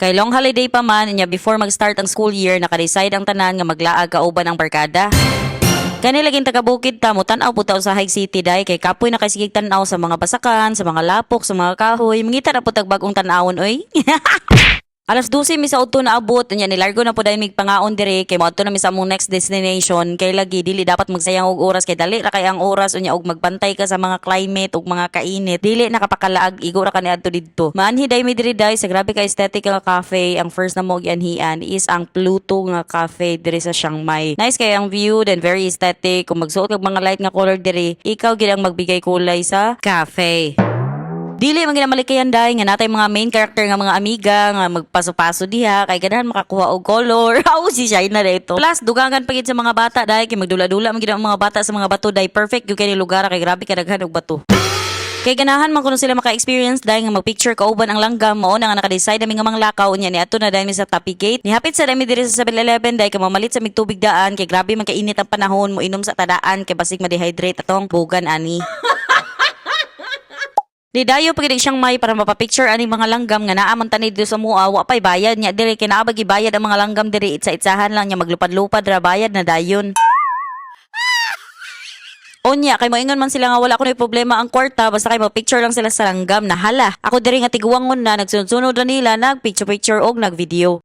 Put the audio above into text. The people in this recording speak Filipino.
Kay long holiday pa man niya before mag-start ang school year naka-decide ang tanan nga maglaag kauban ang barkada. Kani laging taga-bukid ta mo tan-aw puta sa Hague City day kay kapoy na kasigig tan-aw sa mga basakan, sa mga lapok, sa mga kahoy, mangita na putag bagong tan-awon oy. Alas 12 mi sa udto na abot nya nilargo na pud ay mig pangaon dire kay moadto na mi sa among next destination kay lagi dili dapat magsayang og oras kay dali ra kay ang oras unya og magbantay ka sa mga climate ug mga kainit dili nakapakalaag igo ra kani adto didto. Maanhi day mi diri day sa grabe ka aesthetic nga cafe ang first na mo gianhian is ang Pluto nga cafe diri sa Chiang Mai. Nice kay ang view then very aesthetic kung magsuot kag mga light nga color diri ikaw gid ang magbigay kulay sa cafe. Dili man ginamalikayan day nga natay mga main character nga mga amiga nga magpaso-paso diha kay ganahan makakuha og color. Aw si Shaina dito. Plus dugangan pa gid sa mga bata day kay magdula-dula man gid ang mga bata sa mga bato day perfect gyud kay ni lugar kay grabe ka daghan og bato. Kay ganahan man kuno sila maka-experience day nga mag-picture kauban ang langgam mao na nga naka-decide ami nga manglakaw nya ni adto na day mi sa Tapi Gate. Nihapit sa dami diri sa 7-Eleven day kay mamalit sa mig tubig daan kay grabe man kainit ang panahon mo inom sa tadaan kay basig ma-dehydrate atong bugan ani. Di dayo pagid Chiang Mai para mapapicture ani mga langgam nga naa man tani dito sa mua wa pay bayad nya diri kay naa bagi bayad ang mga langgam diri itsa-itsahan lang nya maglupad-lupad ra bayad na dayon. Onya kay moingon man sila nga wala kunoy problema ang kwarta basta kay mag-picture lang sila sa langgam na hala. Ako diri nga tiguwangon na nagsunod-sunod ra nila nag picture og nag video.